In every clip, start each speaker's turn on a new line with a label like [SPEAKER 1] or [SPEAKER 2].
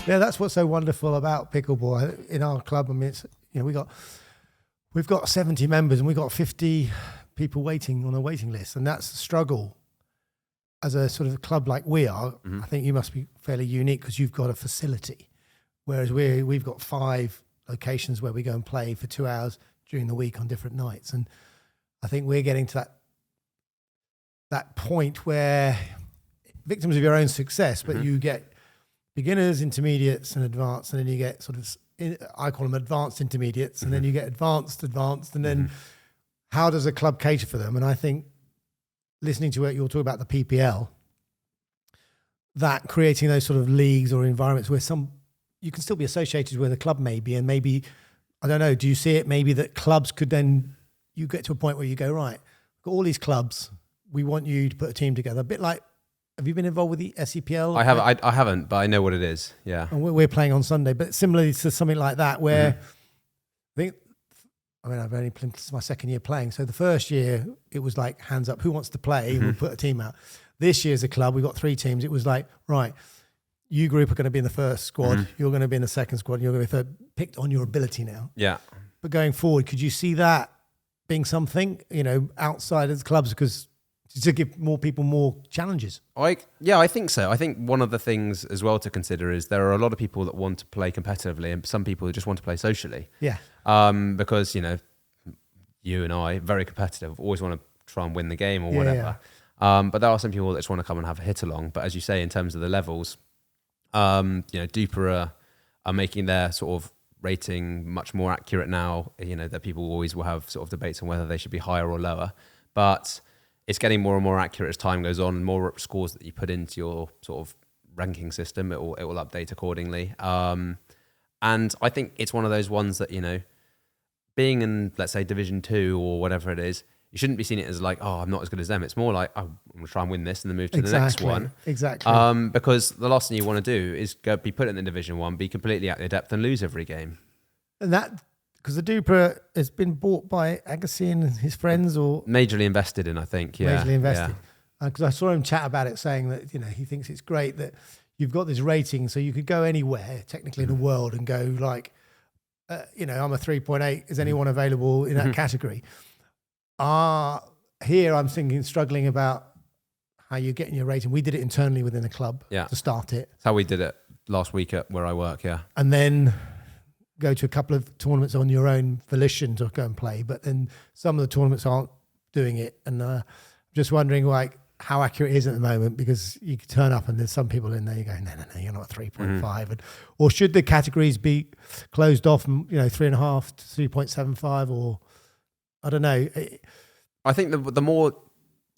[SPEAKER 1] Yeah, that's what's so wonderful about pickleball in our club. I mean, it's, we've got 70 members and we've got 50 people waiting on a waiting list, and that's the struggle. As a sort of club like we are, I think you must be fairly unique because you've got a facility, whereas we've got 5 locations where we go and play for 2 hours during the week on different nights, and I think we're getting to that point where victims of your own success, but you get beginners, intermediates, and advanced, and then you get sort of, I call them advanced intermediates, and then you get advanced, and then how does a club cater for them? And I think listening to it, you'll talk about the PPL, that creating those sort of leagues or environments where you can still be associated with a club maybe, and maybe, I don't know, do you see it maybe that clubs could then, you get to a point where you go, right, got all these clubs, we want you to put a team together, a bit like, have you been involved with the SEPL?
[SPEAKER 2] I haven't, but I know what it is. Yeah.
[SPEAKER 1] And we're playing on Sunday, but similarly to something like that, where I've only played, this is my second year playing. So the first year it was like hands up, who wants to play? And we'll put a team out. This year as a club, we've got 3 teams. It was like, right, you group are going to be in the first squad. You're going to be in the second squad. You're going to be third, picked on your ability now. Yeah. But going forward, could you see that being something, outside of the clubs, because to give more people more challenges?
[SPEAKER 2] I think so. I think one of the things as well to consider is there are a lot of people that want to play competitively and some people who just want to play socially. Yeah. Because, you and I, very competitive, always want to try and win the game or whatever. Yeah. But there are some people that just want to come and have a hit along. But as you say, in terms of the levels, Duper are making their sort of rating much more accurate now. That people always will have sort of debates on whether they should be higher or lower. But it's getting more and more accurate as time goes on, and more scores that you put into your sort of ranking system, it will update accordingly. And I think it's one of those ones that, being in, let's say, Division 2 or whatever it is, you shouldn't be seeing it as like, oh, I'm not as good as them. It's more like, oh, I'm going to try and win this and then move to the next one.
[SPEAKER 1] Exactly.
[SPEAKER 2] Because the last thing you want to do is be put in the Division 1, be completely out of your depth and lose every game.
[SPEAKER 1] And that, because the Duper has been bought by Agassi and his friends, or
[SPEAKER 2] majorly invested in, I think. Yeah,
[SPEAKER 1] majorly invested. Because I saw him chat about it, saying that he thinks it's great that you've got this rating, so you could go anywhere technically in the world and go like, I'm a 3.8. Is anyone available in that category? Here I'm struggling about how you're getting your rating. We did it internally within the club to start it.
[SPEAKER 2] That's how we did it last week at where I work. Yeah, and
[SPEAKER 1] then go to a couple of tournaments on your own volition to go and play, but then some of the tournaments aren't doing it, and I'm just wondering like how accurate it is at the moment, because you could turn up and there's some people in there you go, no, you're not 3.5, or should the categories be closed off, 3.5 to 3.75, or I don't know.
[SPEAKER 2] I think the more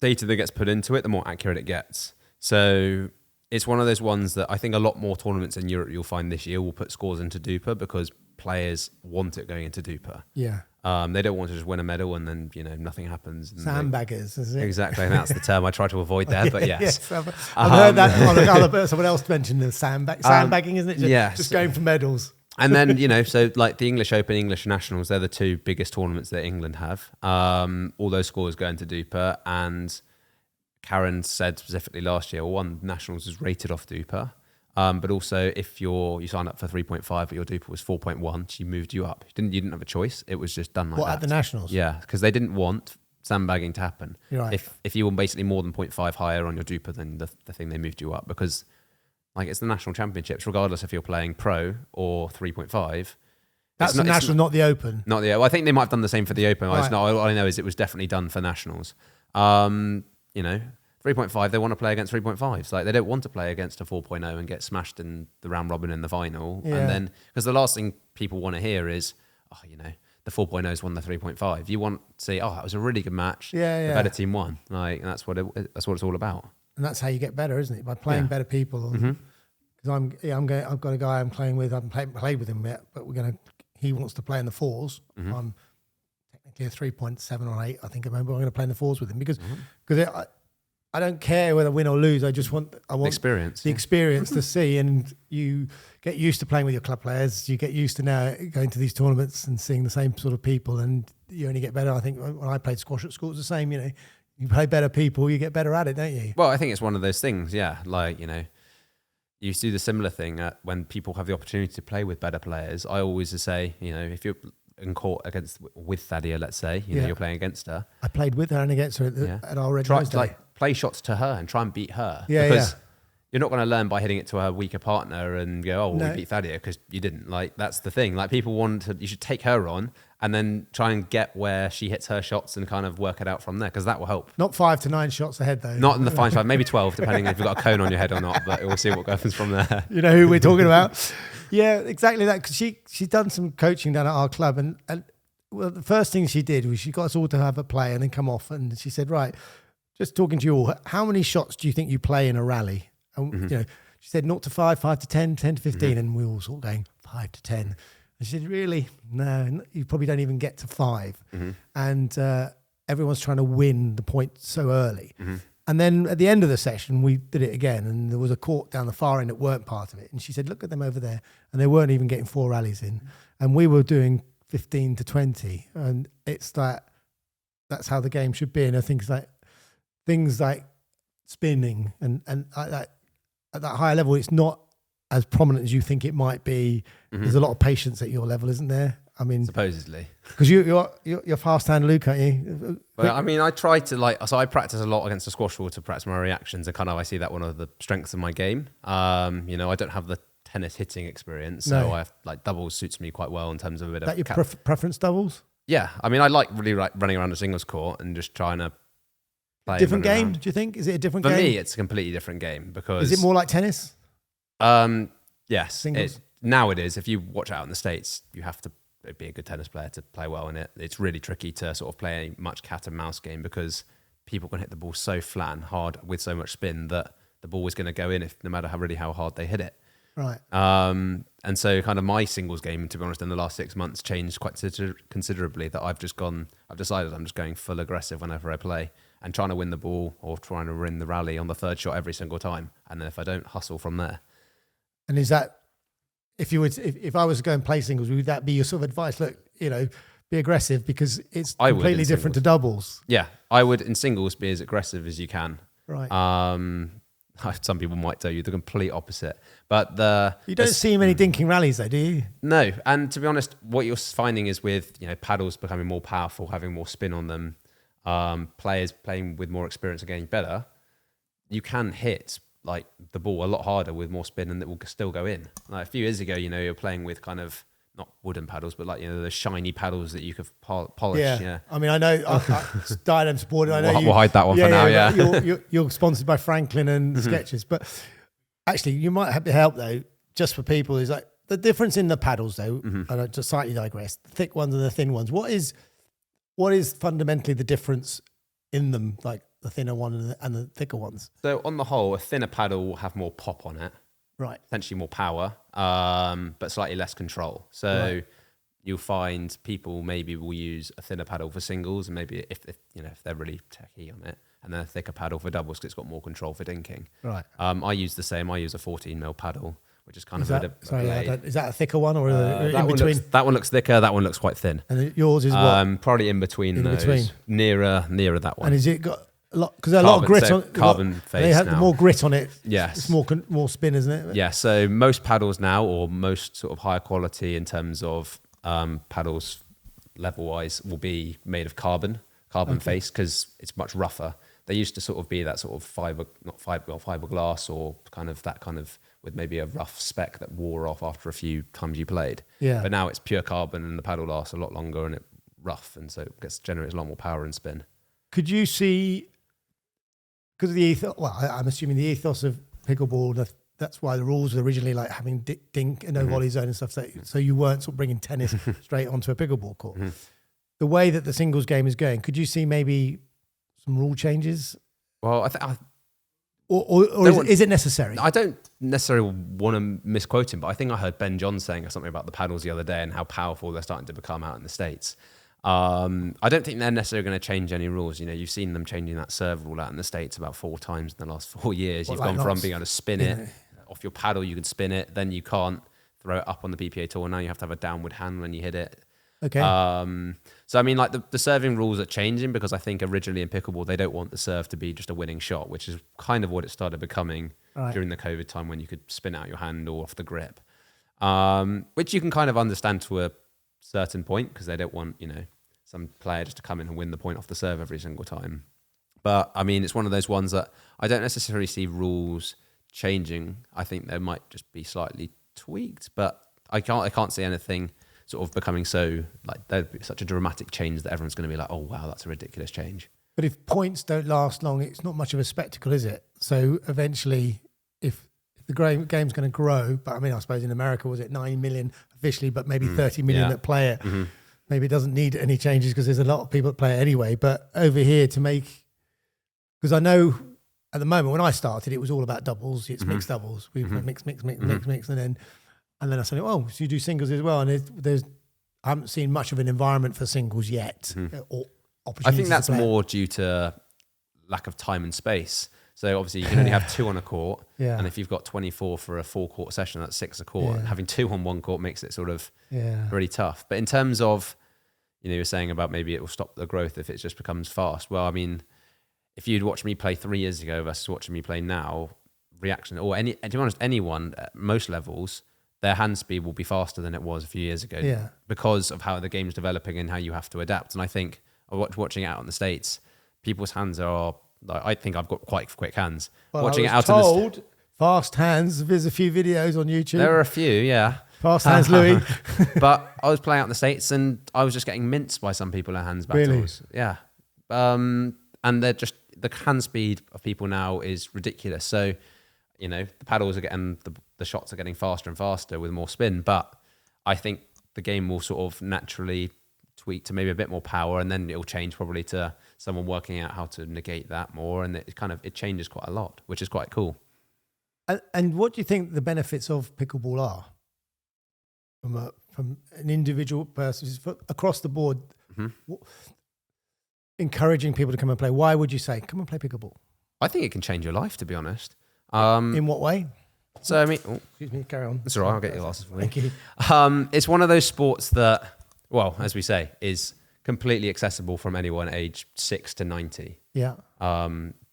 [SPEAKER 2] data that gets put into it, the more accurate it gets. So it's one of those ones that I think a lot more tournaments in Europe you'll find this year will put scores into Duper because players want it going into Duper. Yeah. They don't want to just win a medal and then, nothing happens.
[SPEAKER 1] Sandbaggers, is it?
[SPEAKER 2] Exactly. And that's the term I try to avoid there, but yes.
[SPEAKER 1] I've heard that someone else mentioned the sandbagging, isn't it? Just going for medals.
[SPEAKER 2] And then, so like the English Open, English Nationals, they're the 2 biggest tournaments that England have. All those scores go into Duper, and Karen said specifically last year, one, Nationals is rated off Duper. But also, if you signed up for 3.5, but your Duper was 4.1, she moved you up. You didn't have a choice. It was just done like that.
[SPEAKER 1] What, at the Nationals?
[SPEAKER 2] Yeah, because they didn't want sandbagging to happen.
[SPEAKER 1] You're right.
[SPEAKER 2] If you were basically more than 0.5 higher on your Duper, then the thing, they moved you up, because like it's the national championships, regardless if you're playing pro or 3.5.
[SPEAKER 1] That's the National, not the Open.
[SPEAKER 2] Not the. Well, I think they might have done the same for the Open. Right. All I know is it was definitely done for Nationals. 3.5, they want to play against 3.5s. Like, they don't want to play against a 4.0 and get smashed in the round robin in the final. Yeah. And then, because the last thing people want to hear is, the 4.0s won the 3.5. You want to say, that was a really good match. The better team won. Like, and that's what it's all about.
[SPEAKER 1] And that's how you get better, isn't it? By playing better people. Because I've got a guy I'm playing with. I haven't played with him yet, but he wants to play in the 4s. I'm technically a 3.7 or 8. I think I'm going to play in the 4s with him because I don't care whether I win or lose. I want
[SPEAKER 2] experience.
[SPEAKER 1] The experience to see, and you get used to playing with your club players. You get used to now going to these tournaments and seeing the same sort of people, and you only get better. I think when I played squash at school, it's the same. You play better people, you get better at it, don't you?
[SPEAKER 2] Well, I think it's one of those things. Yeah, like you do the similar thing when people have the opportunity to play with better players. I always say, if you're in court with Thadia, let's say, you're playing against her.
[SPEAKER 1] I played with her and against her at our Red Rose Day.
[SPEAKER 2] Play shots to her and try and beat her.
[SPEAKER 1] Yeah,
[SPEAKER 2] because you're not going to learn by hitting it to her weaker partner and go, we beat Thadia, because you didn't. Like, that's the thing. Like, people you should take her on and then try and get where she hits her shots and kind of work it out from there, because that will help.
[SPEAKER 1] Not 5 to 9 shots ahead, though.
[SPEAKER 2] Not in the fine shot, maybe 12, depending if you've got a cone on your head or not, but we'll see what happens from there.
[SPEAKER 1] You know who we're talking about? Yeah, exactly that. Because she's done some coaching down at our club, and well, the first thing she did was she got us all to have a play and then come off, and she said, right, just talking to you all, how many shots do you think you play in a rally? And she said 0 to 5, 5 to 10, 10 to 15, and we were all sort of going 5 to 10. And she said, really? No, you probably don't even get to 5. And everyone's trying to win the point so early. And then at the end of the session, we did it again, and there was a court down the far end that weren't part of it. And she said, look at them over there. And they weren't even getting 4 rallies in. And we were doing 15 to 20. And it's like, that's how the game should be. And I think things like spinning and at that higher level, it's not as prominent as you think it might be. There's a lot of patience at your level, isn't there? I mean,
[SPEAKER 2] supposedly,
[SPEAKER 1] because you're fast hand Luke, aren't you?
[SPEAKER 2] Well, I mean, I try to so I practice a lot against the squash ball to practice my reactions, and kind of I see that one of the strengths of my game. I don't have the tennis hitting experience, so I have, doubles suits me quite well in terms of a bit of.
[SPEAKER 1] That your preference, doubles?
[SPEAKER 2] Yeah, I mean, I like running around a singles court and just trying to play.
[SPEAKER 1] Different game, do you think? Is it a different
[SPEAKER 2] game?
[SPEAKER 1] For
[SPEAKER 2] me, it's a completely different game because.
[SPEAKER 1] Is it more like tennis?
[SPEAKER 2] Yes.
[SPEAKER 1] Singles?
[SPEAKER 2] Now it is. If you watch out in the States, you have to be a good tennis player to play well in it. It's really tricky to sort of play a much cat and mouse game because people can hit the ball so flat and hard with so much spin that the ball is going to go in no matter how hard they hit it.
[SPEAKER 1] Right.
[SPEAKER 2] And so kind of my singles game, to be honest, in the last 6 months changed quite considerably, that I've decided I'm just going full aggressive whenever I play and trying to win the ball or trying to win the rally on the third shot every single time. And then if I don't, hustle from there.
[SPEAKER 1] And is that, if I was to go and play singles, would that be your sort of advice? Look, be aggressive, because it's completely different to doubles.
[SPEAKER 2] Yeah, I would in singles be as aggressive as you can.
[SPEAKER 1] Right.
[SPEAKER 2] Some people might tell you the complete opposite, but
[SPEAKER 1] you don't see many dinking rallies though, do you?
[SPEAKER 2] No, and to be honest, what you're finding is with paddles becoming more powerful, having more spin on them, players playing with more experience and getting better, you can hit the ball a lot harder with more spin, and it will still go in. Like a few years ago, you're playing with kind of not wooden paddles, but the shiny paddles that you could polish. Yeah.
[SPEAKER 1] I mean, I know Diadem supported. I know
[SPEAKER 2] we'll hide that one for now. Yeah.
[SPEAKER 1] You're sponsored by Franklin and Skechers, but actually, you might have to help though, just for people. Is the difference in the paddles though. And I just slightly digress. The thick ones and the thin ones. What is fundamentally the difference in them? Like the thinner one and the thicker ones.
[SPEAKER 2] So on the whole, a thinner paddle will have more pop on it.
[SPEAKER 1] Right.
[SPEAKER 2] Essentially more power, but slightly less control. So you'll find people maybe will use a thinner paddle for singles, and maybe if they're really techie on it, and then a thicker paddle for doubles because it's got more control for dinking.
[SPEAKER 1] Right.
[SPEAKER 2] I use the same. I use a 14mm paddle, which is kind
[SPEAKER 1] is
[SPEAKER 2] of
[SPEAKER 1] that, is that a thicker one or in between?
[SPEAKER 2] That one looks thicker. That one looks quite thin.
[SPEAKER 1] And yours is what?
[SPEAKER 2] Probably in between those. Nearer that one.
[SPEAKER 1] And is it got a lot, because there's a lot of grit on
[SPEAKER 2] carbon face.
[SPEAKER 1] They have more grit on it.
[SPEAKER 2] Yes,
[SPEAKER 1] it's more spin, isn't it?
[SPEAKER 2] Yeah. So most paddles now, or most sort of higher quality in terms of paddles level wise, will be made of carbon face, because it's much rougher. They used to sort of be that sort of fiberglass, or that kind of with maybe a rough spec that wore off after a few times you played.
[SPEAKER 1] Yeah.
[SPEAKER 2] But now it's pure carbon, and the paddle lasts a lot longer, and it's rough, and so it generates a lot more power and spin.
[SPEAKER 1] Could you see? Because of the ethos, I'm assuming the ethos of pickleball, that's why the rules were originally like having dink and no volley zone and stuff. So you weren't sort of bringing tennis straight onto a pickleball court. The way that the singles game is going, could you see maybe some rule changes?
[SPEAKER 2] Well,
[SPEAKER 1] is it necessary?
[SPEAKER 2] I don't necessarily want to misquote him, but I think I heard Ben John saying something about the paddles the other day and how powerful they're starting to become out in the States. I don't think they're necessarily going to change any rules. You've seen them changing that serve rule out in the States about 4 times in the last 4 years. You've gone from being able to spin it off your paddle, you can spin it, then you can't throw it up on the BPA tour. Now you have to have a downward hand when you hit it.
[SPEAKER 1] Okay.
[SPEAKER 2] So I mean, like the serving rules are changing because I think originally in pickleball they don't want the serve to be just a winning shot, which is kind of what it started becoming during the COVID time when you could spin out your hand or off the grip, which you can kind of understand to a certain point because they don't want some player just to come in and win the point off the serve every single time. But I mean, it's one of those ones that I don't necessarily see rules changing. I think they might just be slightly tweaked, but I can't see anything sort of becoming so like there'd be such a dramatic change that everyone's going to be like, oh wow, that's a ridiculous change.
[SPEAKER 1] But if points don't last long, it's not much of a spectacle, is it? So eventually, if the game's going to grow, but I mean, I suppose in America, was it 9 million officially, but maybe 30 million that play it. Maybe it doesn't need any changes because there's a lot of people that play it anyway. But over here because I know at the moment when I started, it was all about doubles. It's mixed doubles. We mix, and then I said, oh, so you do singles as well? And I haven't seen much of an environment for singles yet. Or opportunities.
[SPEAKER 2] I think that's more due to lack of time and space. So obviously you can only have 2 on a court.
[SPEAKER 1] Yeah.
[SPEAKER 2] And if you've got 24 for a 4-court session, that's 6 a court.
[SPEAKER 1] Yeah.
[SPEAKER 2] Having 2 on 1 court makes it sort of really tough. But in terms of, you were saying about maybe it will stop the growth if it just becomes fast. Well, I mean, if you'd watched me play 3 years ago versus watching me play now, reaction, or to be honest, anyone at most levels, their hand speed will be faster than it was a few years ago because of how the game's developing and how you have to adapt. And I think watching it out in the States, people's hands are, I think I've got quite quick hands.
[SPEAKER 1] Well,
[SPEAKER 2] watching
[SPEAKER 1] I was
[SPEAKER 2] it out
[SPEAKER 1] told, fast hands, there's a few videos on YouTube.
[SPEAKER 2] There are a few, yeah.
[SPEAKER 1] Fast hands, Louis.
[SPEAKER 2] But I was playing out in the States and I was just getting minced by some people in hands battles.
[SPEAKER 1] Really?
[SPEAKER 2] Yeah. And they're just, the hand speed of people now is ridiculous. So, the paddles are getting, the shots are getting faster and faster with more spin. But I think the game will sort of naturally tweak to maybe a bit more power, and then it'll change probably to someone working out how to negate that more. And it changes quite a lot, which is quite cool.
[SPEAKER 1] And what do you think the benefits of pickleball are from an individual person across the board? Encouraging people to come and play. Why would you say, come and play pickleball?
[SPEAKER 2] I think it can change your life, to be honest.
[SPEAKER 1] In what way?
[SPEAKER 2] So, I mean...
[SPEAKER 1] excuse me, carry on.
[SPEAKER 2] That's all right, I'll get your glasses for you.
[SPEAKER 1] Thank you.
[SPEAKER 2] It's one of those sports that, well, as we say, is completely accessible from anyone age 6 to 90.
[SPEAKER 1] Yeah.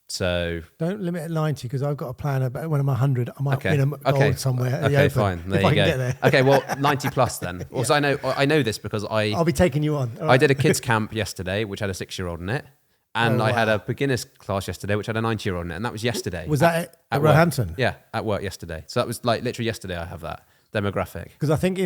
[SPEAKER 2] So...
[SPEAKER 1] Don't limit at 90 because I've got a plan about when I'm 100, I might win a gold somewhere at the Open.
[SPEAKER 2] Fine. There
[SPEAKER 1] if
[SPEAKER 2] you
[SPEAKER 1] I can
[SPEAKER 2] go.
[SPEAKER 1] get there.
[SPEAKER 2] Okay, well, 90 plus then. Also, I know this because
[SPEAKER 1] I'll be taking you on. All right.
[SPEAKER 2] I did a kids camp yesterday, which had a 6-year-old in it. And I had a beginner's class yesterday, which had a 90-year-old in it. And that was yesterday.
[SPEAKER 1] Was that at Roehampton?
[SPEAKER 2] Yeah, at work yesterday. So that was like literally yesterday I have that demographic.
[SPEAKER 1] Because I think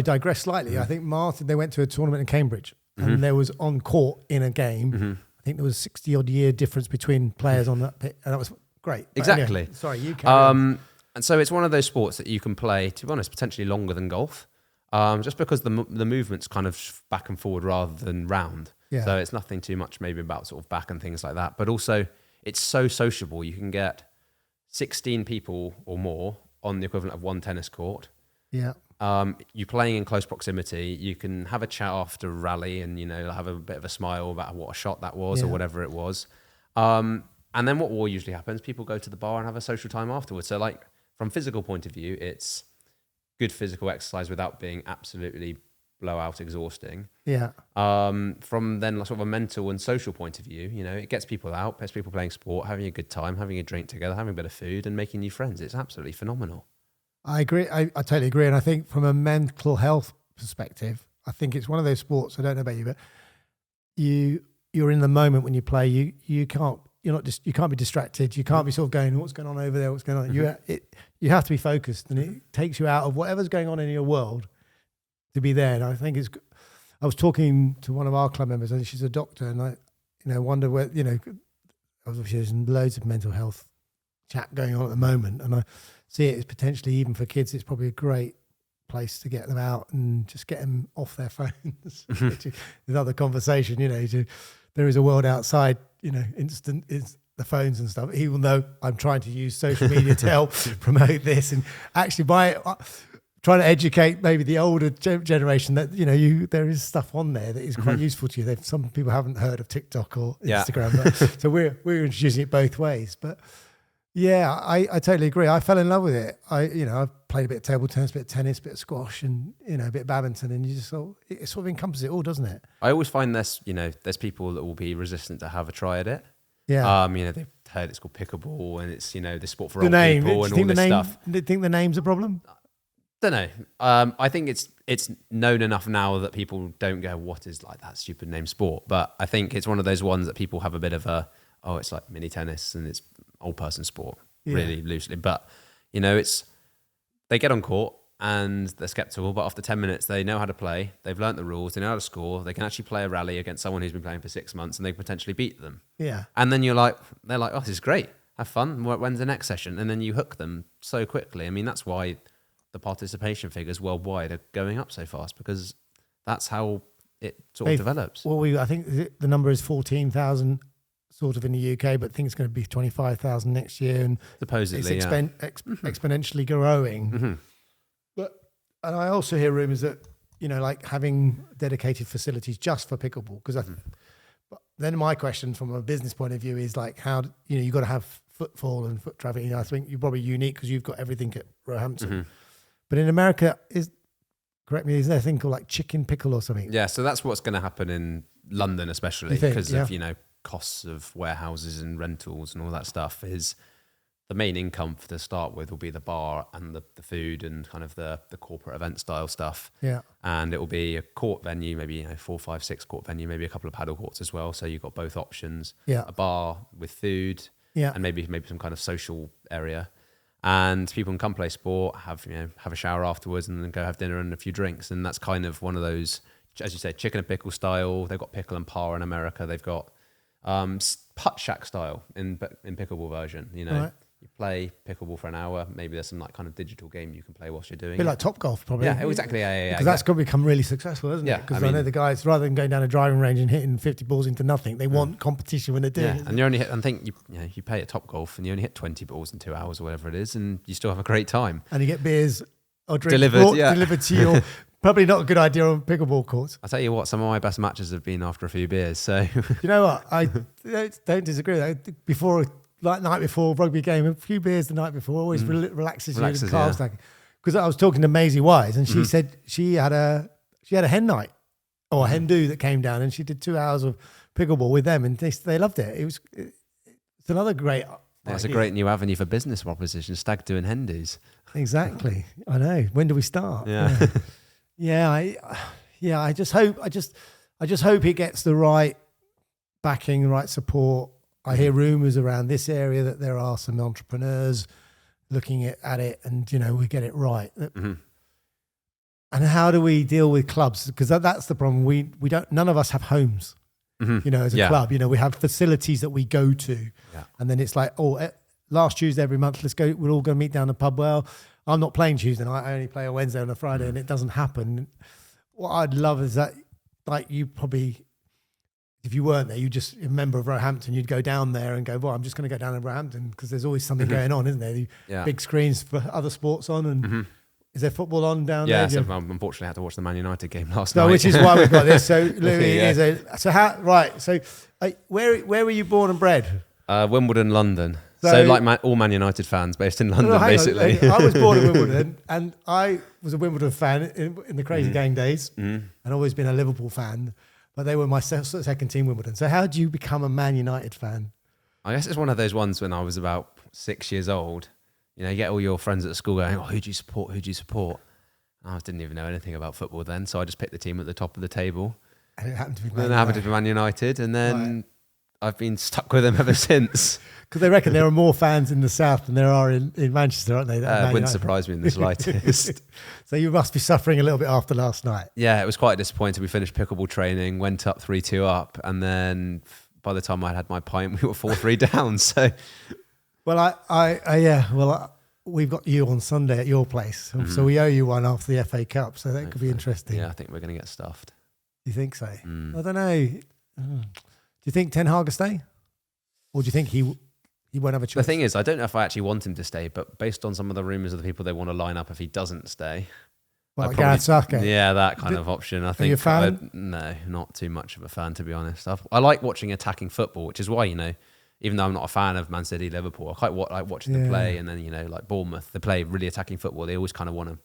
[SPEAKER 1] digress slightly. I think Martin, they went to a tournament in Cambridge and there was on court in a game. I think there was 60-odd year difference between players on that pit. And that was great. But
[SPEAKER 2] exactly.
[SPEAKER 1] Anyway, sorry, you carry on.
[SPEAKER 2] And so it's one of those sports that you can play, to be honest, potentially longer than golf. Just because the movement's kind of back and forward rather than round.
[SPEAKER 1] Yeah.
[SPEAKER 2] So it's nothing too much maybe about sort of back and things like that. But also it's so sociable. You can get 16 people or more on the equivalent of one tennis court.
[SPEAKER 1] Yeah.
[SPEAKER 2] You're playing in close proximity. You can have a chat after a rally and, have a bit of a smile about what a shot that was or whatever it was. And then what usually happens, people go to the bar and have a social time afterwards. So like from physical point of view, it's good physical exercise without being absolutely blowout exhausting.
[SPEAKER 1] Yeah.
[SPEAKER 2] From then sort of a mental and social point of view, it gets people out, gets people playing sport, having a good time, having a drink together, having a bit of food and making new friends. It's absolutely phenomenal.
[SPEAKER 1] I agree. I totally agree. And I think from a mental health perspective, I think it's one of those sports, I don't know about you, but you're in the moment when you play, you can't be distracted. You can't be sort of going, what's going on over there? What's going on? You have to be focused, and it takes you out of whatever's going on in your world to be there. And I think I was talking to one of our club members, and she's a doctor, and I wonder where, obviously there's loads of mental health chat going on at the moment, and I see it as potentially, even for kids, it's probably a great place to get them out and just get them off their phones. Another conversation, there is a world outside, instant is the phones and stuff, even though I'm trying to use social media to help promote this, and actually by trying to educate maybe the older generation that, there is stuff on there that is quite useful to you. Some people haven't heard of TikTok or Instagram, but, so we're introducing it both ways. But Yeah, I totally agree. I fell in love with it. I've played a bit of table tennis, a bit of tennis, a bit of squash, and a bit of badminton, and you just it sort of encompasses it all, doesn't it?
[SPEAKER 2] I always find there's people that will be resistant to have a try at it.
[SPEAKER 1] Yeah.
[SPEAKER 2] They've heard it's called pickleball, and it's the sport for
[SPEAKER 1] The
[SPEAKER 2] old
[SPEAKER 1] name.
[SPEAKER 2] people and all this stuff.
[SPEAKER 1] Do you think the name's a problem?
[SPEAKER 2] Don't know. I think it's known enough now that people don't go, what is like that stupid name sport? But I think it's one of those ones that people have a bit of it's like mini tennis and it's old person sport, really loosely. But they get on court and they're skeptical, but after 10 minutes they know how to play, they've learnt the rules, they know how to score, they can actually play a rally against someone who's been playing for 6 months and they potentially beat them.
[SPEAKER 1] Yeah.
[SPEAKER 2] And then they're like, oh, this is great, have fun, when's the next session? And then you hook them so quickly. I mean, that's why the participation figures worldwide are going up so fast, because that's how it sort of develops.
[SPEAKER 1] Well, I think the number is 14,000 sort of in the UK, but I think it's going to be 25,000 next year, and
[SPEAKER 2] supposedly
[SPEAKER 1] it's exponentially growing.
[SPEAKER 2] Mm-hmm.
[SPEAKER 1] And I also hear rumours that like having dedicated facilities just for pickleball, because but then my question from a business point of view is like, how you've got to have footfall and foot traffic. I think you're probably unique because you've got everything at Roehampton.
[SPEAKER 2] Mm-hmm.
[SPEAKER 1] But in America, correct me, is there a thing called like chicken pickle or something?
[SPEAKER 2] Yeah, so that's what's going to happen in London, especially because of costs of warehouses and rentals and all that stuff. Is the main income to start with will be the bar and the food and kind of the corporate event style stuff.
[SPEAKER 1] Yeah.
[SPEAKER 2] And it will be a court venue, maybe 4, 5, 6 court venue, maybe a couple of paddle courts as well. So you've got both options.
[SPEAKER 1] Yeah.
[SPEAKER 2] A bar with food.
[SPEAKER 1] Yeah.
[SPEAKER 2] And maybe some kind of social area. And people can come play sport, have a shower afterwards, and then go have dinner and a few drinks. And that's kind of one of those, as you say, chicken and pickle style. They've got pickle and par in America. They've got putt shack style in pickleball version.
[SPEAKER 1] Right.
[SPEAKER 2] You play pickleball for an hour. Maybe there's some like kind of digital game you can play whilst you're doing
[SPEAKER 1] A bit
[SPEAKER 2] it.
[SPEAKER 1] like Top Golf, probably.
[SPEAKER 2] Yeah, exactly. Yeah.
[SPEAKER 1] Because that's going to become really successful, isn't it? Because I know the guys, rather than going down a driving range and hitting 50 balls into nothing, they want competition when they're doing it.
[SPEAKER 2] And you only hit, I think you pay at Top Golf and you only hit 20 balls in 2 hours or whatever it is, and you still have a great time.
[SPEAKER 1] And you get beers or drinks
[SPEAKER 2] delivered
[SPEAKER 1] to your. Probably not a good idea on pickleball courts.
[SPEAKER 2] I'll tell you what, some of my best matches have been after a few beers. So
[SPEAKER 1] you know what? I don't disagree. Night before rugby game, a few beers the night before always relaxes you and calms down. Because I was talking to Maisie Wise, and she said she had a hen night or a hen do that came down, and she did 2 hours of pickleball with them, and they loved it. It's another great.
[SPEAKER 2] It's a great new avenue for business proposition. Stag doing hen do's.
[SPEAKER 1] Exactly. I know. When do we start?
[SPEAKER 2] Yeah.
[SPEAKER 1] I just hope it gets the right backing, the right support. I hear rumours around this area that there are some entrepreneurs looking at it, and we get it right.
[SPEAKER 2] Mm-hmm.
[SPEAKER 1] And how do we deal with clubs? Because that's the problem. We don't. None of us have homes.
[SPEAKER 2] Mm-hmm.
[SPEAKER 1] As a club, we have facilities that we go to, and then it's like, last Tuesday every month, let's go. We're all going to meet down the pub. Well, I'm not playing Tuesday night. I only play a Wednesday and a Friday, and it doesn't happen. What I'd love is that, like, you probably, if you weren't there, you just a member of Roehampton, you'd go down there and go, well, I'm just going to go down to Roehampton because there's always something going on, isn't there? Big screens for other sports on, and is there football on down there?
[SPEAKER 2] Yeah, so unfortunately I had to watch the Man United game last night.
[SPEAKER 1] Which is why we've got this. So Louis where were you born and bred?
[SPEAKER 2] Wimbledon, London. So like all Man United fans based in London, basically.
[SPEAKER 1] I was born in Wimbledon, and I was a Wimbledon fan in the Crazy Gang days, and always been a Liverpool fan. But they were my second team, Wimbledon. So how do you become a Man United fan?
[SPEAKER 2] I guess it's one of those ones when I was about 6 years old. You get all your friends at school going, who do you support? Who do you support? I didn't even know anything about football then, so I just picked the team at the top of the table.
[SPEAKER 1] And it happened to be
[SPEAKER 2] Man United, and then I've been stuck with them ever since.
[SPEAKER 1] Because they reckon there are more fans in the south than there are in Manchester, aren't they?
[SPEAKER 2] Wouldn't surprise me in the slightest.
[SPEAKER 1] So you must be suffering a little bit after last night.
[SPEAKER 2] Yeah, it was quite disappointing. We finished pickleball training, went up 3-2 up, and then by the time I'd had my pint, we were 4-3 down. So, we've got you on Sunday at your place, so we owe you one after the FA Cup. So that could be interesting. Yeah, I think we're going to get stuffed.
[SPEAKER 1] You think so? I don't know. Do you think Ten Hag will stay, or do you think he won't have a choice?
[SPEAKER 2] The thing is, I don't know if I actually want him to stay, but based on some of the rumours of the people they want to line up if he doesn't stay.
[SPEAKER 1] Well, like Gareth Southgate?
[SPEAKER 2] Yeah, that kind of option. I think.
[SPEAKER 1] Are you a fan?
[SPEAKER 2] No, not too much of a fan, to be honest. I like watching attacking football, which is why, even though I'm not a fan of Man City, Liverpool, I quite like watching them play. And then, you know, like Bournemouth, they play really attacking football. They always kind of want to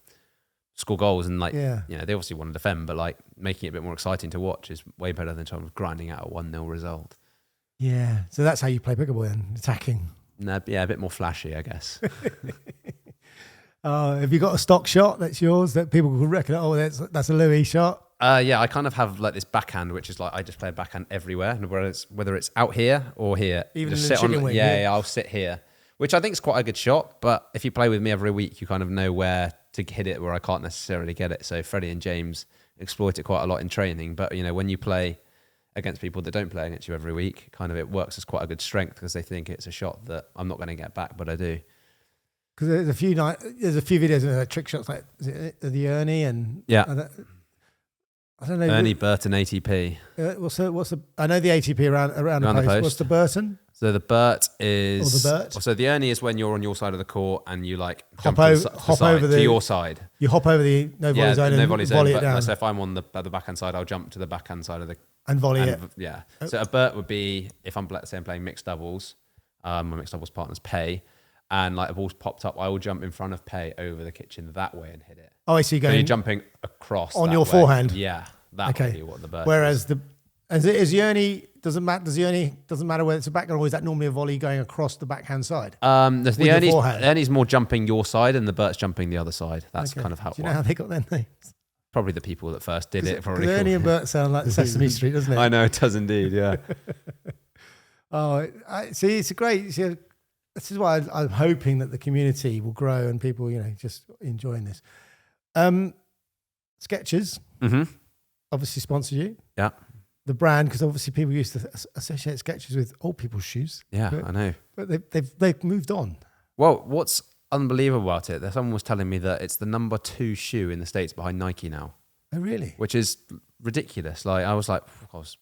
[SPEAKER 2] score goals and like, you know, they obviously want to defend, but like making it a bit more exciting to watch is way better than sort of grinding out a 1-0 result.
[SPEAKER 1] Yeah. So that's how you play pickleball then, attacking.
[SPEAKER 2] Yeah, a bit more flashy, I guess.
[SPEAKER 1] Have you got a stock shot that's yours that people will reckon, oh, that's a Louis shot?
[SPEAKER 2] Yeah, I kind of have like this backhand, which is like I just play a backhand everywhere, and whether it's out here or here,
[SPEAKER 1] even
[SPEAKER 2] just
[SPEAKER 1] in the
[SPEAKER 2] sit
[SPEAKER 1] chicken wing.
[SPEAKER 2] Yeah, I'll sit here, which I think is quite a good shot. But if you play with me every week, you kind of know where to hit it where I can't necessarily get it. So Freddie and James exploit it quite a lot in training. But you know, when you play against people that don't play against you every week, kind of it works as quite a good strength because they think it's a shot that I'm not going to get back, but I do.
[SPEAKER 1] Because there's a few videos of trick shots like the Ernie and I don't know.
[SPEAKER 2] Ernie, Burton, ATP.
[SPEAKER 1] What's the? I know the ATP around the post. What's the Burton?
[SPEAKER 2] So the Burt is.
[SPEAKER 1] Or the Burt.
[SPEAKER 2] So the Ernie is when you're on your side of the court and you like
[SPEAKER 1] hop over
[SPEAKER 2] to your side.
[SPEAKER 1] You hop over the no volley zone and volley it down.
[SPEAKER 2] So if I'm on the backhand side, I'll jump to the backhand side of the
[SPEAKER 1] and volley it.
[SPEAKER 2] Yeah. So a Burt would be if I'm playing mixed doubles. My mixed doubles partners pay. And like a ball's popped up, I will jump in front of Pay over the kitchen that way and hit it.
[SPEAKER 1] Oh, I see.
[SPEAKER 2] So you're jumping across
[SPEAKER 1] on your forehand.
[SPEAKER 2] Yeah, that would be what the Burt.
[SPEAKER 1] Whereas is the Ernie doesn't matter whether it's a backhand or is that normally a volley going across the backhand side?
[SPEAKER 2] The Ernie's more jumping your side and the Burt's jumping the other side. That's kind of how.
[SPEAKER 1] Do you know how they got their names?
[SPEAKER 2] Probably the people that first did it. Probably
[SPEAKER 1] Ernie and Burt sound like Sesame Street, doesn't it?
[SPEAKER 2] I know it does indeed. Yeah.
[SPEAKER 1] See, it's a great. This is why I'm hoping that the community will grow and people, you know, just enjoying this. Skechers, obviously sponsor you.
[SPEAKER 2] Yeah.
[SPEAKER 1] The brand, because obviously people used to associate Skechers with old people's shoes.
[SPEAKER 2] Yeah, I know.
[SPEAKER 1] But they've moved on.
[SPEAKER 2] Well, what's unbelievable about it? Someone was telling me that it's the number 2 shoe in the States behind Nike now.
[SPEAKER 1] Oh, really?
[SPEAKER 2] Which is ridiculous. Like I was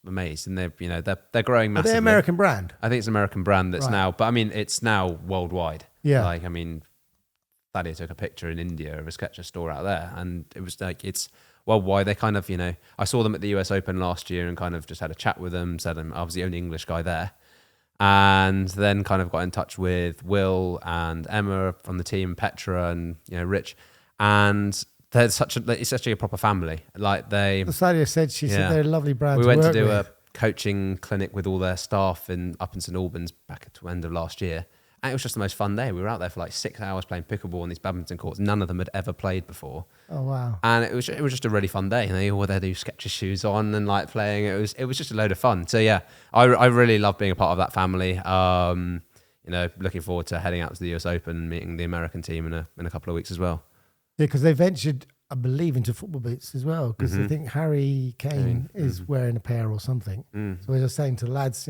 [SPEAKER 2] amazed, and they're growing massively.
[SPEAKER 1] Are they an American brand?
[SPEAKER 2] I think it's an American brand that's now, but I mean it's now worldwide.
[SPEAKER 1] Yeah.
[SPEAKER 2] Like I mean, Thaddeus took a picture in India of a Skechers store out there, and it was like it's worldwide. They kind of I saw them at the US Open last year and kind of just had a chat with them. Said I was the only English guy there, and then kind of got in touch with Will and Emma from the team, Petra and Rich, and. It's such a proper family. Like
[SPEAKER 1] Thaddeus said, she said they're a lovely brand.
[SPEAKER 2] We went to do a coaching clinic with all their staff up in St Albans back at the end of last year, and it was just the most fun day. We were out there for like 6 hours playing pickleball on these badminton courts. None of them had ever played before.
[SPEAKER 1] Oh wow!
[SPEAKER 2] And it was just a really fun day. And they all had their Skechers shoes on and like playing. It was just a load of fun. So yeah, I really love being a part of that family. Looking forward to heading out to the US Open and meeting the American team in a couple of weeks as well.
[SPEAKER 1] Yeah, because they ventured, I believe, into football boots as well. Because I think Harry Kane is wearing a pair or something. So we were saying to the lads,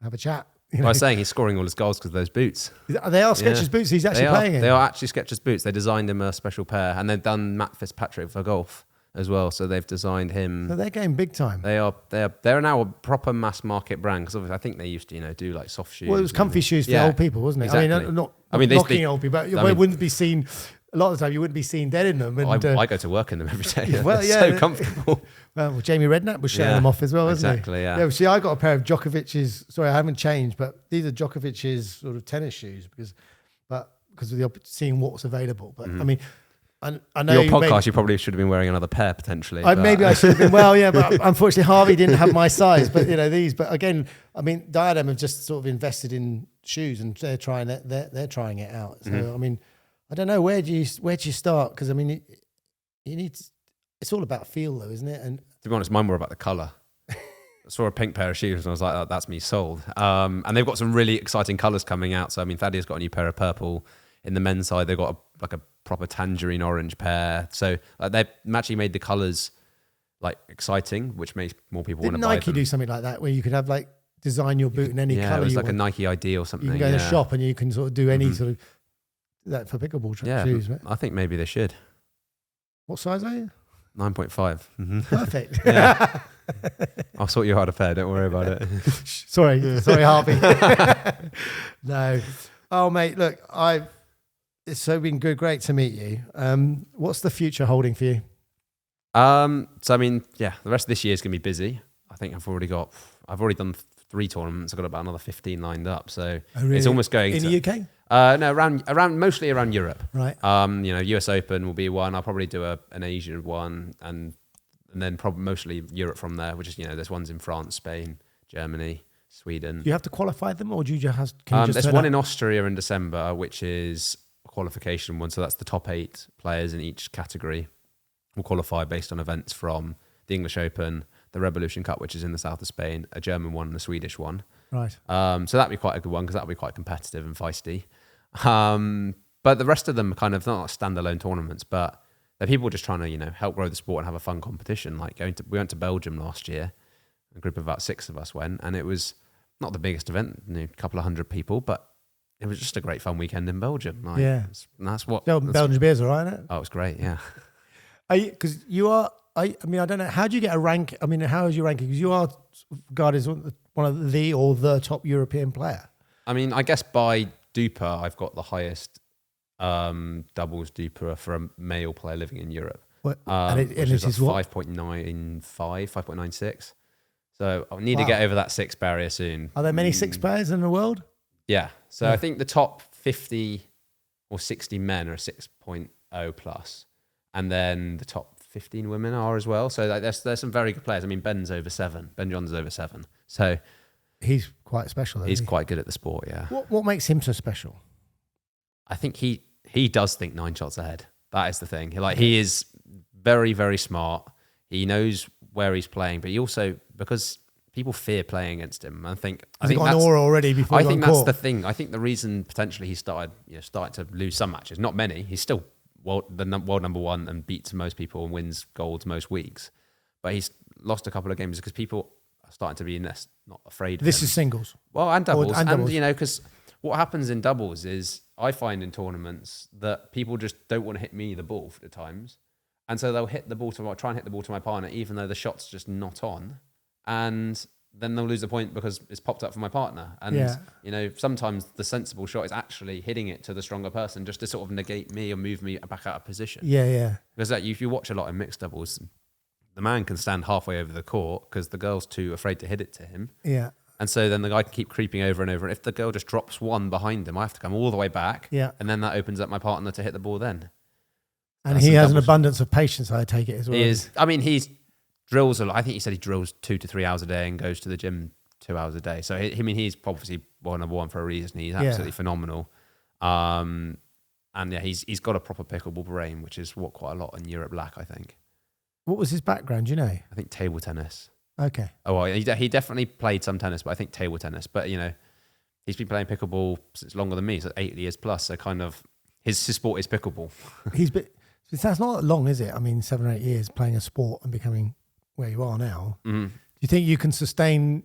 [SPEAKER 1] have a chat.
[SPEAKER 2] I was saying he's scoring all his goals because of those boots.
[SPEAKER 1] They are Skechers boots. He's actually playing in.
[SPEAKER 2] They are actually Skechers boots. They designed him a special pair, and they've done Matt Fitzpatrick for golf as well. So they've designed him.
[SPEAKER 1] So they're going big time.
[SPEAKER 2] They're now a proper mass market brand because obviously I think they used to do like soft shoes.
[SPEAKER 1] Well, it was comfy shoes for old people, wasn't it?
[SPEAKER 2] Exactly.
[SPEAKER 1] I mean, not knocking old people, but it wouldn't be seen. A lot of the time, you wouldn't be seen dead in them. And,
[SPEAKER 2] I go to work in them every day.
[SPEAKER 1] Well,
[SPEAKER 2] so comfortable.
[SPEAKER 1] Well, Jamie Redknapp was showing them off as well, wasn't he?
[SPEAKER 2] Exactly, yeah.
[SPEAKER 1] See, I got a pair of Djokovic's. Sorry, I haven't changed, but these are Djokovic's sort of tennis shoes because of seeing what's available. But I mean, I know
[SPEAKER 2] your podcast, you probably should have been wearing another pair potentially.
[SPEAKER 1] Maybe I should have been. Well, yeah, but unfortunately, Harvey didn't have my size. But these. But again, I mean, Diadem have just sort of invested in shoes and they're trying it. They're trying it out. So I mean. I don't know, where do you start? Because I mean, you need to, it's all about feel though, isn't it? And
[SPEAKER 2] to be honest, mine were about the colour. I saw a pink pair of shoes and I was like, oh, that's me sold. And they've got some really exciting colours coming out. So I mean, Thaddeus got a new pair of purple. In the men's side, they've got a proper tangerine orange pair. So they've actually made the colours like exciting, which makes more people want to buy them.
[SPEAKER 1] Nike do something like that, where you could have like design your boot in any colour?
[SPEAKER 2] Yeah, it was like a Nike ID or something.
[SPEAKER 1] You can go in a shop and you can sort of do any sort of. That for pickleball shoes, mate.
[SPEAKER 2] I think maybe they should.
[SPEAKER 1] What size are you?
[SPEAKER 2] 9.5.
[SPEAKER 1] Perfect.
[SPEAKER 2] Yeah. I'll sort you out a pair. Don't worry about it.
[SPEAKER 1] Sorry, Harvey. No. Oh, mate, look, it's been great to meet you. What's the future holding for you?
[SPEAKER 2] So I mean, the rest of this year is going to be busy. I think I've already done 3 tournaments. I've got about another 15 lined up. So
[SPEAKER 1] really?
[SPEAKER 2] It's almost going
[SPEAKER 1] in
[SPEAKER 2] to...
[SPEAKER 1] the UK?
[SPEAKER 2] No, mostly around Europe.
[SPEAKER 1] Right.
[SPEAKER 2] US Open will be one. I'll probably do an Asian one, and then probably mostly Europe from there, which is, there's ones in France, Spain, Germany, Sweden.
[SPEAKER 1] Do you have to qualify them, or do you just
[SPEAKER 2] there's one in Austria in December, which is a qualification one. So that's the top 8 players in each category will qualify based on events from the English Open, the Revolution Cup, which is in the south of Spain, a German one and a Swedish one.
[SPEAKER 1] Right.
[SPEAKER 2] So that'd be quite a good one because that'll be quite competitive and feisty. But the rest of them are kind of not standalone tournaments, but they're people just trying to, help grow the sport and have a fun competition. Like we went to Belgium last year, a group of about 6 of us went, and it was not the biggest event, a couple of hundred people, but it was just a great fun weekend in Belgium. Like,
[SPEAKER 1] yeah.
[SPEAKER 2] That's what...
[SPEAKER 1] Belgian beer's all right, isn't it?
[SPEAKER 2] Oh, it was great, yeah.
[SPEAKER 1] Because you are... I don't know. How do you get a rank? I mean, how is your ranking? Because you are regarded as one of the top European player.
[SPEAKER 2] I mean, I guess by DUPA, I've got the highest doubles DUPA for a male player living in Europe.
[SPEAKER 1] And it is
[SPEAKER 2] like 5.95, 5.96. So I need to get over that 6 barrier soon.
[SPEAKER 1] Are there many 6 players in the world?
[SPEAKER 2] Yeah. So I think the top 50 or 60 men are 6.0 plus. And then the top 15 women are as well. So there's some very good players. I mean, Ben's over 7. Ben John's over 7. So
[SPEAKER 1] he's quite special.
[SPEAKER 2] He's quite good at the sport, yeah.
[SPEAKER 1] What makes him so special?
[SPEAKER 2] I think he does think 9 shots ahead. That is the thing. He is very, very smart. He knows where he's playing, but he also, because people fear playing against him, I think
[SPEAKER 1] got an aura already before.
[SPEAKER 2] I think that's the thing. I think the reason potentially he started to lose some matches, not many. He's still world number 1 and beats most people and wins golds most weeks, but he's lost a couple of games because people are starting to be not afraid of
[SPEAKER 1] this
[SPEAKER 2] him.
[SPEAKER 1] Is singles,
[SPEAKER 2] well, and doubles,
[SPEAKER 1] and doubles.
[SPEAKER 2] Because what happens in doubles is I find in tournaments that people just don't want to hit me the ball for the times, and so they'll try and hit the ball to my partner even though the shot's just not on, and then they'll lose the point because it's popped up for my partner. And, sometimes the sensible shot is actually hitting it to the stronger person just to sort of negate me or move me back out of position.
[SPEAKER 1] Yeah, yeah.
[SPEAKER 2] Because if you watch a lot in mixed doubles, the man can stand halfway over the court because the girl's too afraid to hit it to him.
[SPEAKER 1] Yeah.
[SPEAKER 2] And so then the guy can keep creeping over and over. And if the girl just drops one behind him, I have to come all the way back.
[SPEAKER 1] Yeah.
[SPEAKER 2] And then that opens up my partner to hit the ball then.
[SPEAKER 1] And he has an abundance of patience, I take it as well.
[SPEAKER 2] He is. I mean, he drills a lot. I think he said he drills 2 to 3 hours a day and goes to the gym 2 hours a day. So he's obviously number 1 for a reason. He's absolutely phenomenal. And yeah, he's got a proper pickleball brain, which is what quite a lot in Europe lack, I think.
[SPEAKER 1] What was his background? Do you know?
[SPEAKER 2] I think table tennis.
[SPEAKER 1] Okay.
[SPEAKER 2] Oh, well, he definitely played some tennis, but I think table tennis. But he's been playing pickleball since longer than me, so 8 years plus. So kind of his sport is pickleball. That's not that long, is it? I mean, 7 or 8 years playing a sport and becoming where you are now. Mm-hmm. Do you think you can sustain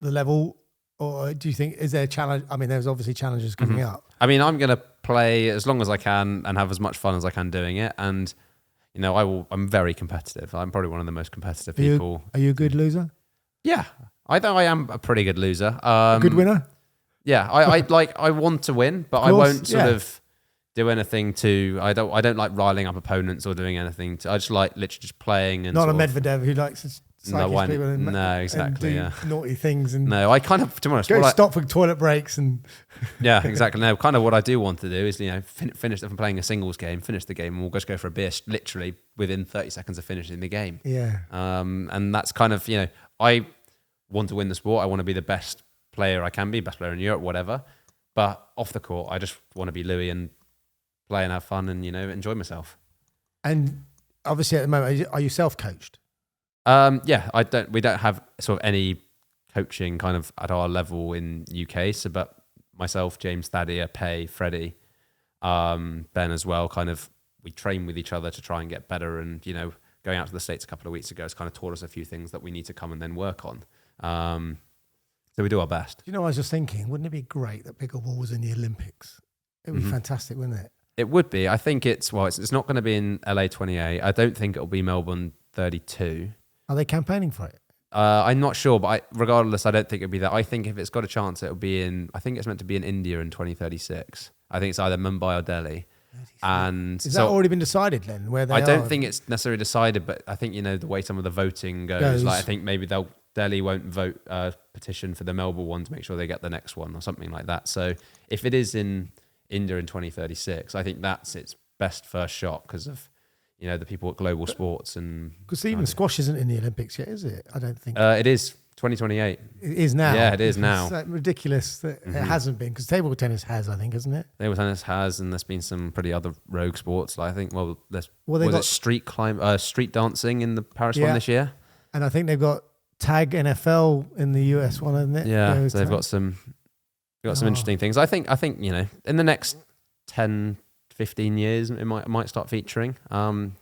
[SPEAKER 2] the level, or do you think is there a challenge? I mean, there's obviously challenges coming up. I mean, I'm going to play as long as I can and have as much fun as I can doing it. And I'm very competitive. I'm probably one of the most competitive people.
[SPEAKER 1] Are you a good loser?
[SPEAKER 2] Yeah, I think I am a pretty good loser.
[SPEAKER 1] A good winner?
[SPEAKER 2] Yeah, I want to win, but I won't sort of do anything to. I don't like riling up opponents or doing anything to. I just like literally just playing and
[SPEAKER 1] not a Medvedev who likes to psych people and
[SPEAKER 2] exactly
[SPEAKER 1] and do naughty things and
[SPEAKER 2] no. I kind of, to be honest,
[SPEAKER 1] stop for toilet breaks and
[SPEAKER 2] yeah, exactly. No, kind of what I do want to do is finish if I'm playing a singles game, finish the game, and we'll just go for a beer literally within 30 seconds of finishing the game.
[SPEAKER 1] Yeah.
[SPEAKER 2] And that's kind of I want to win the sport. I want to be the best player I can be, best player in Europe, whatever. But off the court, I just want to be Louis and play and have fun and enjoy myself.
[SPEAKER 1] And obviously, at the moment, are you self-coached?
[SPEAKER 2] Yeah, we don't have sort of any coaching kind of at our level in UK. So, but myself, James, Thadia, Pay, Freddie, Ben as well. Kind of, we train with each other to try and get better. And going out to the States a couple of weeks ago has kind of taught us a few things that we need to come and then work on. So we do our best.
[SPEAKER 1] I was just thinking, wouldn't it be great that pickleball was in the Olympics? It would be fantastic, wouldn't it? It
[SPEAKER 2] would be. I think it's not going to be in LA 28. I don't think it'll be Melbourne 32.
[SPEAKER 1] Are they campaigning for it?
[SPEAKER 2] I'm not sure, but regardless, I don't think it'll be that. I think if it's got a chance, it'll be I think it's meant to be in India in 2036. I think it's either Mumbai or Delhi. And
[SPEAKER 1] has that already been decided then? Where they
[SPEAKER 2] I don't think it's necessarily decided, but I think the way some of the voting goes. Like I think maybe they'll Delhi won't vote petition for the Melbourne one to make sure they get the next one or something like that. So if it is in India in 2036, I think that's its best first shot because of the people at Global Sports and
[SPEAKER 1] because even squash isn't in the Olympics yet, is it? I don't think
[SPEAKER 2] it is. 2028.
[SPEAKER 1] It is now.
[SPEAKER 2] Yeah, it is now.
[SPEAKER 1] It's ridiculous that it hasn't been because table tennis has, I think, hasn't it?
[SPEAKER 2] Table tennis has, and there's been some pretty other rogue sports. Like I think, there's
[SPEAKER 1] got
[SPEAKER 2] street dancing in the Paris one this year,
[SPEAKER 1] and I think they've got tag NFL in the US one, isn't it?
[SPEAKER 2] Yeah, so they've got some interesting things. I think in the next 10, 15 years it might start featuring.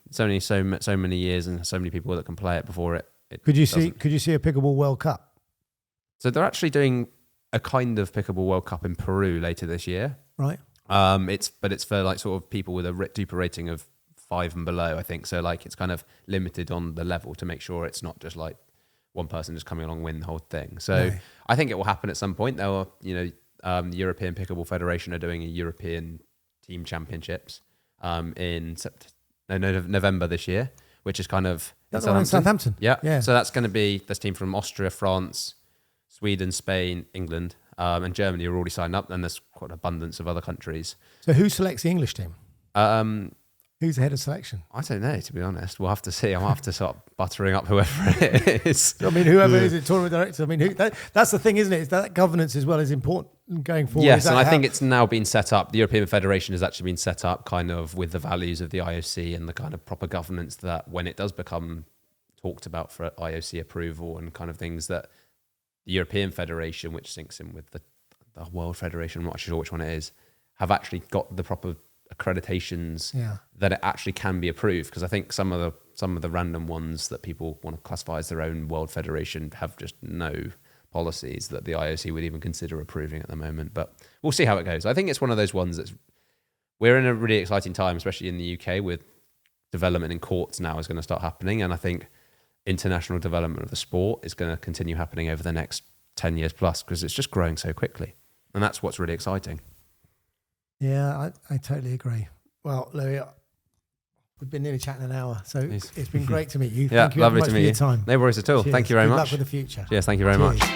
[SPEAKER 2] It's only so many years and so many people that can play it before it. Could you see
[SPEAKER 1] a Pickleball World Cup?
[SPEAKER 2] So they're actually doing a kind of Pickleball World Cup in Peru later this year.
[SPEAKER 1] Right.
[SPEAKER 2] It's for like sort of people with a duper rating of 5 and below, I think. So like it's kind of limited on the level to make sure it's not just like one person just coming along and win the whole thing. So I think it will happen at some point. There are, the European Pickleball Federation are doing a European team championships in November this year, which is kind of
[SPEAKER 1] in Southampton.
[SPEAKER 2] Yeah. So that's going to be this team from Austria, France, Sweden, Spain, England, and Germany are already signed up. And there's quite an abundance of other countries.
[SPEAKER 1] So who selects the English team? Who's the head of selection?
[SPEAKER 2] I don't know, to be honest. We'll have to see. I'll have to start buttering up whoever it is.
[SPEAKER 1] I mean, whoever is it, tournament director. I mean, that's the thing, isn't it? Is that governance as well is important going forward.
[SPEAKER 2] Yes, and I think it's now been set up. The European Federation has actually been set up kind of with the values of the IOC and the kind of proper governance that when it does become talked about for IOC approval and kind of things that the European Federation, which syncs in with the World Federation, I'm not sure which one it is, have actually got the proper accreditations that it actually can be approved, because I think some of the random ones that people want to classify as their own World Federation have just no policies that the IOC would even consider approving at the moment. But we'll see how it goes. I think it's one of those ones we're in a really exciting time, especially in the UK, with development in courts now is going to start happening, and I think international development of the sport is going to continue happening over the next 10 years plus because it's just growing so quickly, and that's what's really exciting.
[SPEAKER 1] Yeah, I totally agree. Well, Louis, we've been nearly chatting an hour, so it's been great to meet you. Thank you very much for your time.
[SPEAKER 2] No worries at all.
[SPEAKER 1] Cheers.
[SPEAKER 2] Thank you very much.
[SPEAKER 1] Good luck with the future.
[SPEAKER 2] Yes, thank you very
[SPEAKER 1] Cheers.
[SPEAKER 2] much.